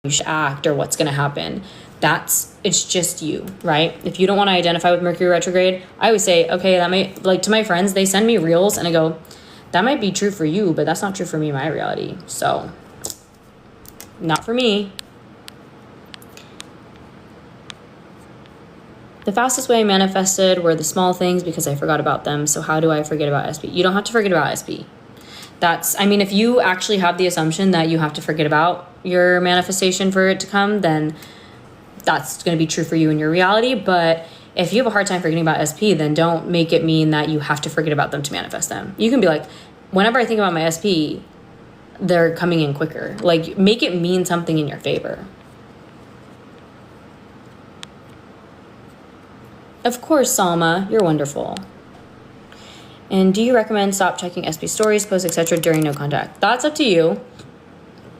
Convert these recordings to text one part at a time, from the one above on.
you should act or what's going to happen. It's just you, right? If you don't want to identify with Mercury retrograde, I always say, okay, that might, like, to my friends, they send me reels and I go, that might be true for you, but that's not true for me, my reality. So not for me. The fastest way I manifested were the small things because I forgot about them. So how do I forget about SP? You don't have to forget about SP. If you actually have the assumption that you have to forget about your manifestation for it to come, then that's going to be true for you in your reality. But if you have a hard time forgetting about SP, then don't make it mean that you have to forget about them to manifest them. You can be like, whenever I think about my SP, they're coming in quicker. Like, make it mean something in your favor. Of course, Salma, you're wonderful. And do you recommend stop checking SP stories, posts, etc. during no contact? That's up to you.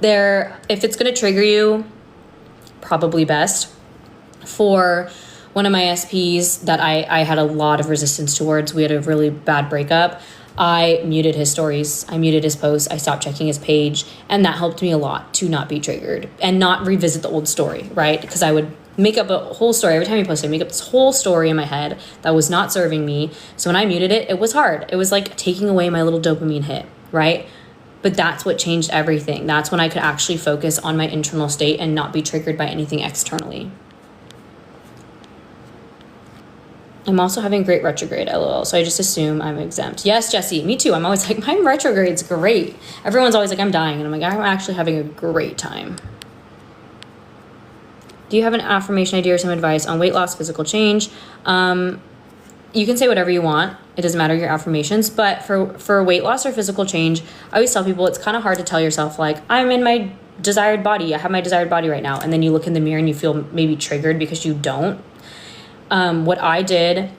If it's going to trigger you, probably best. For one of my SPs that I had a lot of resistance towards, we had a really bad breakup, I muted his stories, I muted his posts, I stopped checking his page, and that helped me a lot to not be triggered and not revisit the old story, right? Because I would make up a whole story. Every time he posted, I'd make up this whole story in my head that was not serving me. So when I muted it, it was hard. It was like taking away my little dopamine hit, right? But that's what changed everything. That's when I could actually focus on my internal state and not be triggered by anything externally. I'm also having great retrograde, LOL. So I just assume I'm exempt. Yes, Jesse, me too. I'm always like, my retrograde's great. Everyone's always like, I'm dying. And I'm like, I'm actually having a great time. Do you have an affirmation idea or some advice on weight loss, physical change? You can say whatever you want. It doesn't matter your affirmations. But for weight loss or physical change, I always tell people it's kind of hard to tell yourself, like, I'm in my desired body. I have my desired body right now. And then you look in the mirror and you feel maybe triggered because you don't. What I did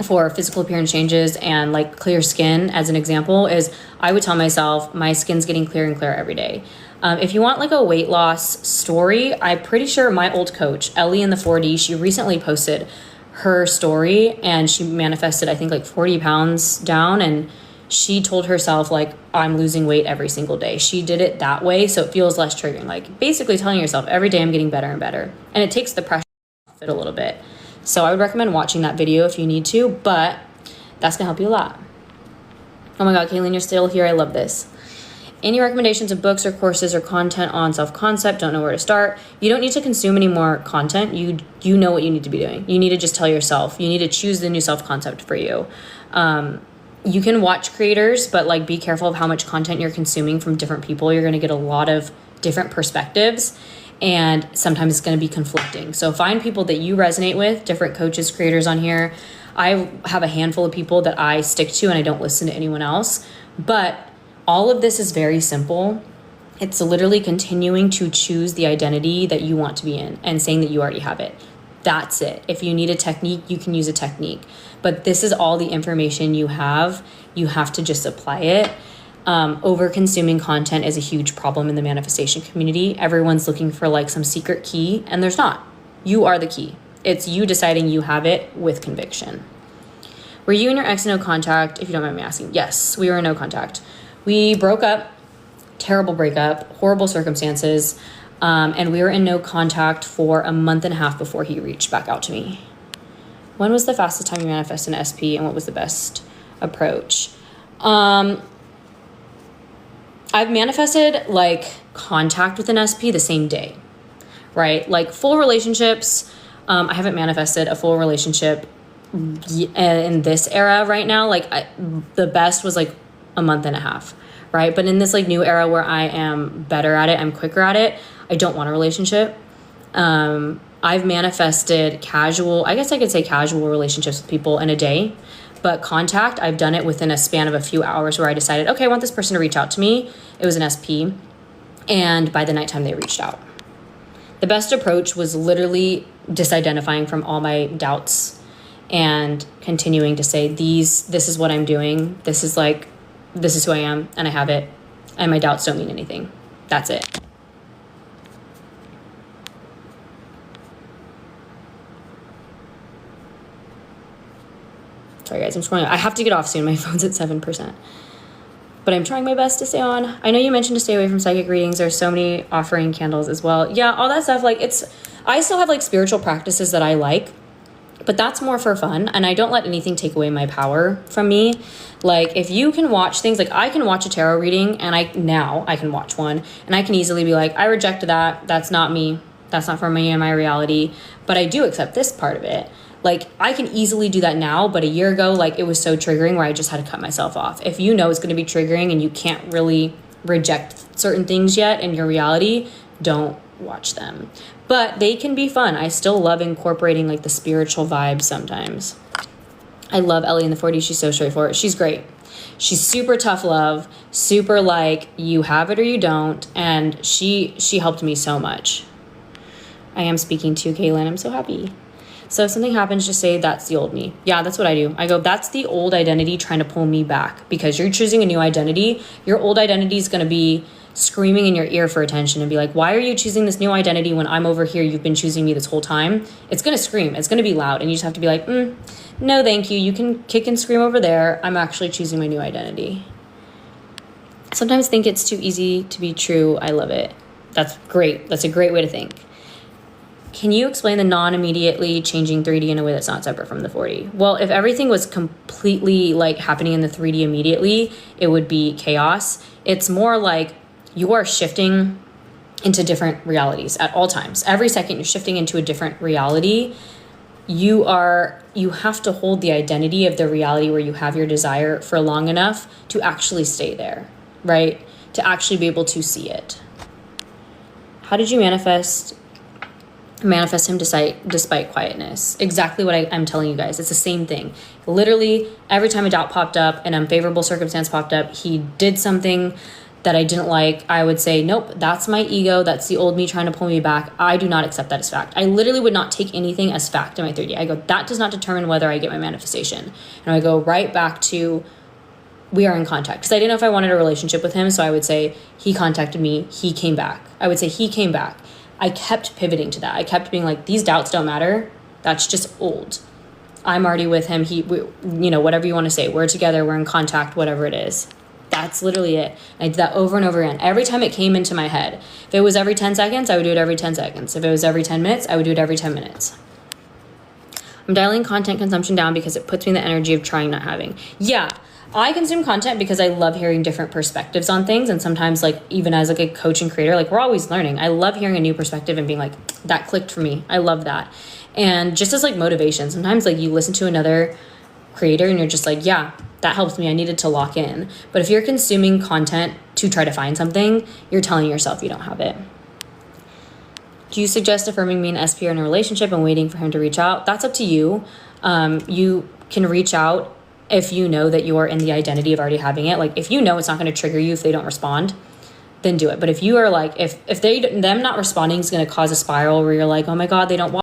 for physical appearance changes and like clear skin, as an example, is I would tell myself my skin's getting clearer and clearer every day. If you want like a weight loss story, I'm pretty sure my old coach, Ellie in the 4D, she recently posted her story and she manifested, I think, like 40 pounds down. And she told herself, like, I'm losing weight every single day. She did it that way, so it feels less triggering. Like, basically telling yourself every day I'm getting better and better. And it takes the pressure off it a little bit. So I would recommend watching that video if you need to, but that's gonna help you a lot. Oh my God, Kayleen, you're still here. I love this. Any recommendations of books or courses or content on self-concept? Don't know where to start. You don't need to consume any more content. You know what you need to be doing. You need to just tell yourself. You need to choose the new self-concept for you. You can watch creators, but like be careful of how much content you're consuming from different people. You're gonna get a lot of different perspectives. And sometimes it's going to be conflicting. So find people that you resonate with, different coaches, creators on here. I have a handful of people that I stick to and I don't listen to anyone else. But all of this is very simple. It's literally continuing to choose the identity that you want to be in and saying that you already have it. That's it. If you need a technique, you can use a technique. But this is all the information you have. You have to just apply it. Over consuming content is a huge problem in the manifestation community. Everyone's looking for like some secret key, and there's not. You are the key. It's you deciding you have it with conviction. Were you and your ex in no contact, if you don't mind me asking? Yes, we were in no contact. We broke up, terrible breakup, horrible circumstances, and we were in no contact for a month and a half before he reached back out to me. When was the fastest time you manifested an SP, and what was the best approach? I've manifested like contact with an SP the same day, right? Like full relationships. I haven't manifested a full relationship in this era right now. Like the best was like a month and a half, right? But in this like new era where I am better at it, I'm quicker at it, I don't want a relationship. I've manifested casual, I guess I could say casual relationships with people in a day. But contact, I've done it within a span of a few hours where I decided, okay, I want this person to reach out to me. It was an SP. And by the nighttime, they reached out. The best approach was literally disidentifying from all my doubts and continuing to say, this is what I'm doing. This is who I am, and I have it. And my doubts don't mean anything. That's it. Sorry guys, I'm scrolling. I have to get off soon. My phone's at 7%. but I'm trying my best to stay on. I know you mentioned to stay away from psychic readings. There's so many offering candles as well. Yeah, all that stuff. Like I still have like spiritual practices that I like, but that's more for fun. And I don't let anything take away my power from me. Like if you can watch things, like I can watch a tarot reading and I can watch one and I can easily be like, I reject that. That's not me. That's not for me and my reality. But I do accept this part of it. Like I can easily do that now, but a year ago, like it was so triggering where I just had to cut myself off. If you know it's going to be triggering and you can't really reject certain things yet in your reality, don't watch them. But they can be fun. I still love incorporating like the spiritual vibes sometimes. I love Ellie in the 40s. She's so straightforward. She's great. She's super tough love, super like you have it or you don't. And she helped me so much. I am speaking to Kaylin. I'm so happy. So if something happens, just say, that's the old me. Yeah, that's what I do. I go, that's the old identity trying to pull me back, because you're choosing a new identity. Your old identity is going to be screaming in your ear for attention and be like, why are you choosing this new identity when I'm over here? You've been choosing me this whole time. It's going to scream. It's going to be loud. And you just have to be like, no, thank you. You can kick and scream over there. I'm actually choosing my new identity. Sometimes think it's too easy to be true. I love it. That's great. That's a great way to think. Can you explain the non-immediately changing 3D in a way that's not separate from the 4D? Well, if everything was completely like happening in the 3D immediately, it would be chaos. It's more like you are shifting into different realities at all times. Every second you're shifting into a different reality. You have to hold the identity of the reality where you have your desire for long enough to actually stay there, right? To actually be able to see it. How did you manifest him despite quietness? Exactly what I'm telling you guys. It's the same thing. Literally, every time a doubt popped up, an unfavorable circumstance popped up, he did something that I didn't like, I would say, nope, that's my ego. That's the old me trying to pull me back. I do not accept that as fact. I literally would not take anything as fact in my 3D. I go, that does not determine whether I get my manifestation. And I go right back to, we are in contact. Because I didn't know if I wanted a relationship with him. So I would say, he contacted me. He came back. I would say, he came back. I kept pivoting to that. I kept being like, these doubts don't matter. That's just old. I'm already with him. Whatever you want to say. We're together. We're in contact, whatever it is. That's literally it. I did that over and over again. Every time it came into my head. If it was every 10 seconds, I would do it every 10 seconds. If it was every 10 minutes, I would do it every 10 minutes. I'm dialing content consumption down because it puts me in the energy of trying not having. Yeah, I consume content because I love hearing different perspectives on things. And sometimes like even as like a coach and creator, like we're always learning. I love hearing a new perspective and being like, that clicked for me. I love that. And just as like motivation, sometimes like you listen to another creator and you're just like, yeah, that helps me. I needed to lock in. But if you're consuming content to try to find something, you're telling yourself you don't have it. Do you suggest affirming me and SP are in a relationship and waiting for him to reach out? That's up to you. You can reach out if you know that you are in the identity of already having it. Like if you know it's not going to trigger you if they don't respond, then do it. But if you are like, if them not responding is going to cause a spiral where you're like, oh my God, they don't want